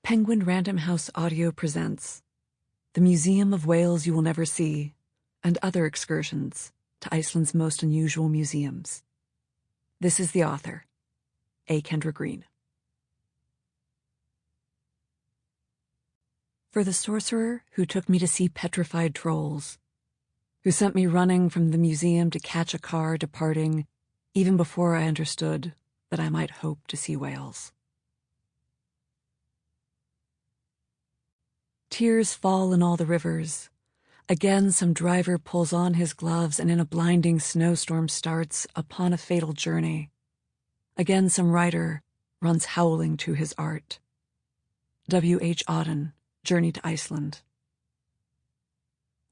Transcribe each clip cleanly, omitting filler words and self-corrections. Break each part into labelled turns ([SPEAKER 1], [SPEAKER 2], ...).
[SPEAKER 1] Penguin Random House Audio presents The Museum of Whales You Will Never See and Other Excursions to Iceland's Most Unusual Museums. This is the author, Kendra Greene. For the sorcerer who took me to see petrified trolls, who sent me running from the museum to catch a car departing even before I understood that I might hope to see whales. Tears fall in all the rivers. Again some driver pulls on his gloves and in a blinding snowstorm starts upon a fatal journey. Again some writer runs howling to his art. W.H. Auden, Journey to Iceland.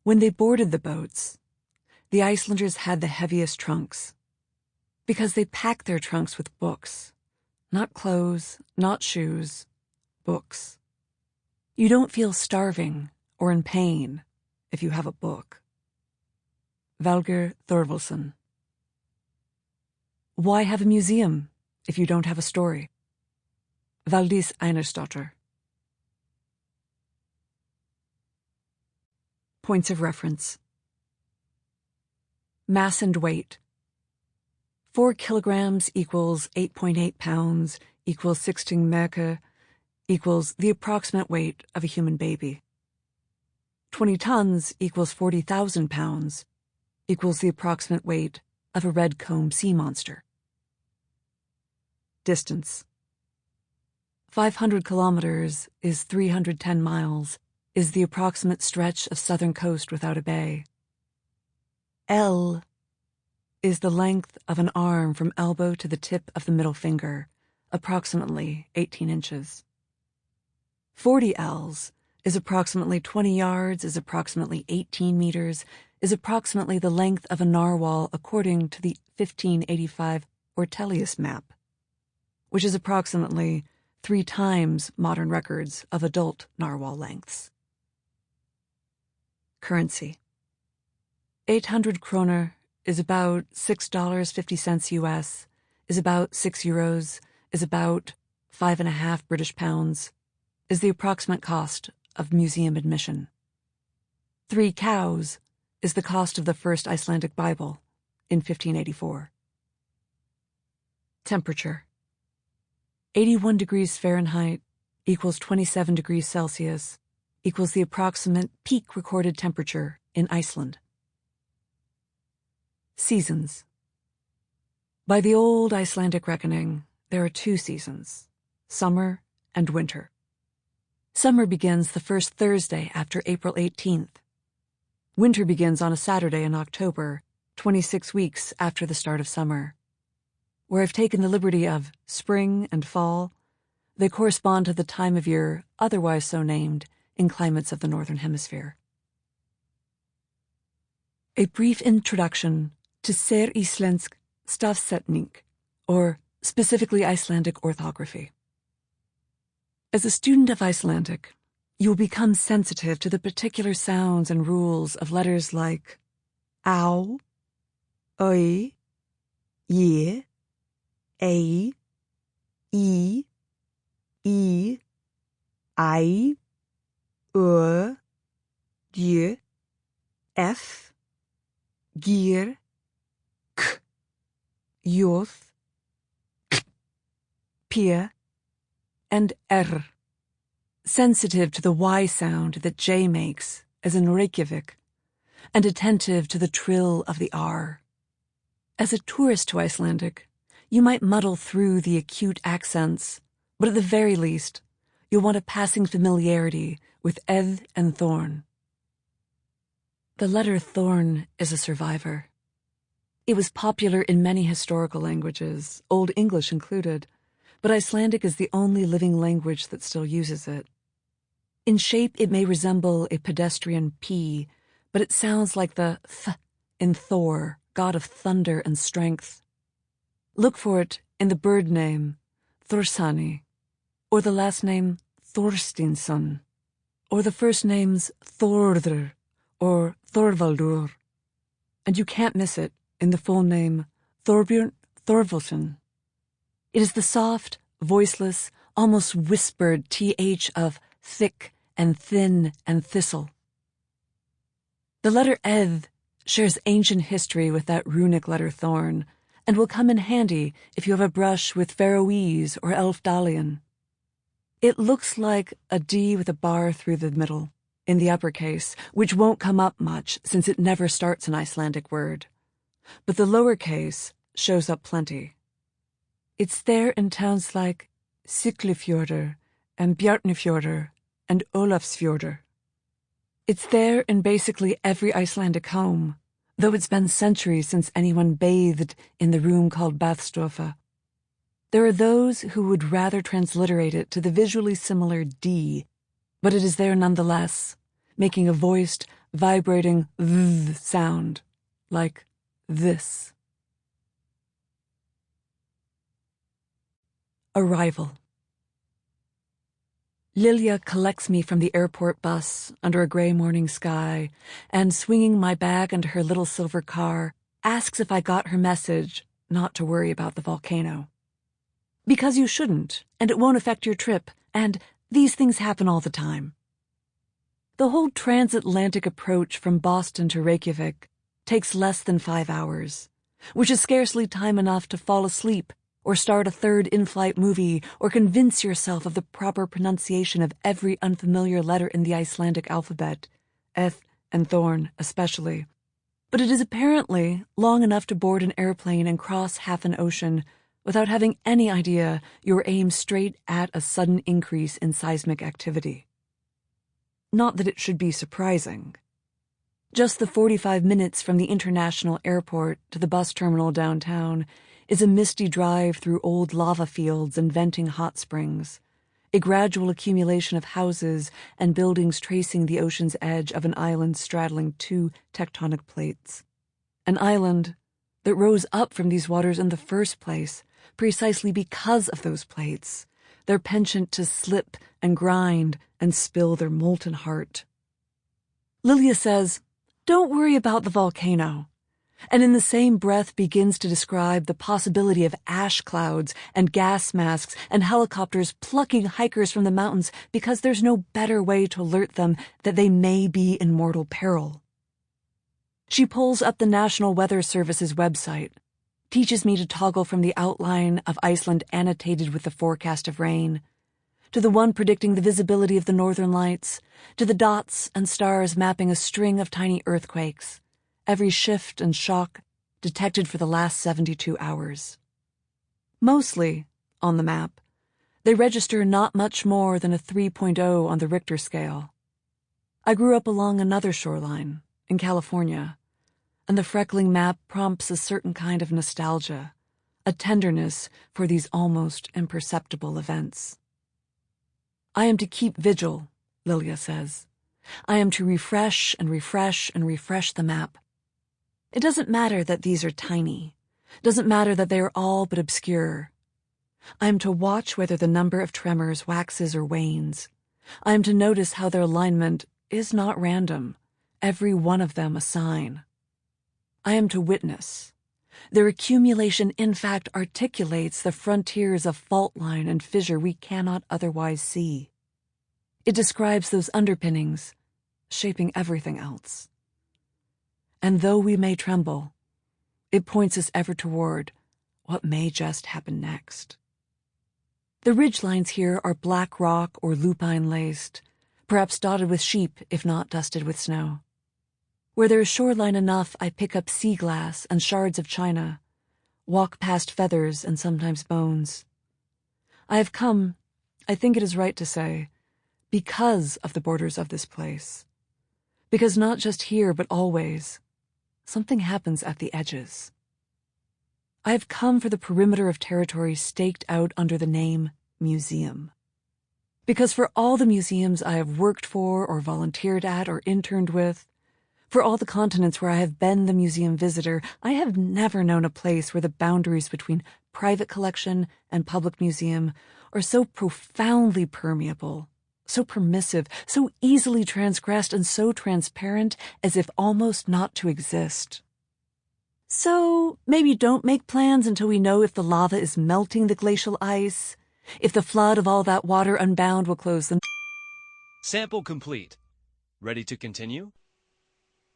[SPEAKER 1] When they boarded the boats, the Icelanders had the heaviest trunks, because they packed their trunks with books, not clothes, not shoes, books. You don't feel starving or in pain if you have a book. Valger Thorvaldsson. Why have a museum if you don't have a story? Valdís Einarsdóttir. Points of reference. Mass and weight. 4 kilograms equals 8.8 pounds equals 16 merke equals the approximate weight of a human baby. 20 tons equals 40,000 pounds equals the approximate weight of a red-comb sea monster. Distance. 500 kilometers is 310 miles, is the approximate stretch of southern coast without a bay. L is the length of an arm from elbow to the tip of the middle finger, approximately 18 inches. 40 Ls is approximately 20 yards, is approximately 18 meters, is approximately the length of a narwhal according to the 1585 Ortelius map, which is approximately 3 times modern records of adult narwhal lengths. Currency. 800 kroner is about $6.50 US, is about 6 euros, is about 5.5 British pounds, is the approximate cost of museum admission. 3 cows is the cost of the first Icelandic Bible in 1584. Temperature. 81 degrees Fahrenheit equals 27 degrees Celsius equals the approximate peak recorded temperature in Iceland. Seasons. By the old Icelandic reckoning, there are 2 seasons, summer and winter. Summer begins the first Thursday after April 18th. Winter begins on a Saturday in October, 26 weeks after the start of summer. Where I've taken the liberty of spring and fall, they correspond to the time of year otherwise so named in climates of the Northern Hemisphere. A brief introduction to Séríslensk stafsetning, or specifically Icelandic orthography. As a student of Icelandic, you will become sensitive to the particular sounds and rules of letters like au, oi, ye, ei, I, I, G, F, Gir, K, Joth, K, P, and R, sensitive to the Y sound that J makes, as in Reykjavik, and attentive to the trill of the R. As a tourist to Icelandic, you might muddle through the acute accents, but at the very least, you'll want a passing familiarity with Eth and Thorn. The letter Thorn is a survivor. It was popular in many historical languages, Old English included, but Icelandic is the only living language that still uses it. In shape, it may resemble a pedestrian P, but it sounds like the th in Thor, god of thunder and strength. Look for it in the bird name Thorsani, or the last name Thorstinsson, or the first names Thordr or Thorvaldur, and you can't miss it in the full name Thorbjörn Thorvaldsson. It is the soft, voiceless, almost whispered th of thick and thin and thistle. The letter eth shares ancient history with that runic letter thorn, and will come in handy if you have a brush with Faroese or Elfdalian. It looks like a D with a bar through the middle, in the uppercase, which won't come up much since it never starts an Icelandic word. But the lowercase shows up plenty. It's there in towns like Siglufjordur and Bjarnarfjordur and Ólafsfjordur. It's there in basically every Icelandic home, though it's been centuries since anyone bathed in the room called bathstofa. There are those who would rather transliterate it to the visually similar D, but it is there nonetheless, making a voiced, vibrating th sound, like this. Arrival. Lilia collects me from the airport bus under a gray morning sky, and swinging my bag into her little silver car, asks if I got her message not to worry about the volcano. Because you shouldn't, and it won't affect your trip, and these things happen all the time. The whole transatlantic approach from Boston to Reykjavik takes less than 5 hours, which is scarcely time enough to fall asleep or start a third in-flight movie, or convince yourself of the proper pronunciation of every unfamiliar letter in the Icelandic alphabet, eth and thorn especially. But it is apparently long enough to board an airplane and cross half an ocean without having any idea you are aimed straight at a sudden increase in seismic activity. Not that it should be surprising. Just the 45 minutes from the international airport to the bus terminal downtown is a misty drive through old lava fields and venting hot springs, a gradual accumulation of houses and buildings tracing the ocean's edge of an island straddling 2 tectonic plates. An island that rose up from these waters in the first place precisely because of those plates, their penchant to slip and grind and spill their molten heart. Lilia says, "Don't worry about the volcano," and in the same breath begins to describe the possibility of ash clouds and gas masks and helicopters plucking hikers from the mountains because there's no better way to alert them that they may be in mortal peril. She pulls up the National Weather Service's website, teaches me to toggle from the outline of Iceland annotated with the forecast of rain, to the one predicting the visibility of the northern lights, to the dots and stars mapping a string of tiny earthquakes, every shift and shock detected for the last 72 hours. Mostly, on the map, they register not much more than a 3.0 on the Richter scale. I grew up along another shoreline, in California, and the freckling map prompts a certain kind of nostalgia, a tenderness for these almost imperceptible events. I am to keep vigil, Lilia says. I am to refresh and refresh and refresh the map. It doesn't matter that these are tiny. It doesn't matter that they are all but obscure. I am to watch whether the number of tremors waxes or wanes. I am to notice how their alignment is not random, every one of them a sign. I am to witness. Their accumulation, in fact, articulates the frontiers of fault line and fissure we cannot otherwise see. It describes those underpinnings, shaping everything else. And though we may tremble, it points us ever toward what may just happen next. The ridgelines here are black rock or lupine-laced, perhaps dotted with sheep if not dusted with snow. Where there is shoreline enough, I pick up sea glass and shards of china, walk past feathers and sometimes bones. I have come, I think it is right to say, because of the borders of this place. Because not just here, but always, something happens at the edges. I have come for the perimeter of territory staked out under the name museum. Because for all the museums I have worked for or volunteered at or interned with, for all the continents where I have been the museum visitor, I have never known a place where the boundaries between private collection and public museum are so profoundly permeable, so permissive, so easily transgressed, and so transparent as if almost not to exist. So maybe don't make plans until we know if the lava is melting the glacial ice, If the flood of all that water unbound will close them.
[SPEAKER 2] Sample complete. Ready to continue?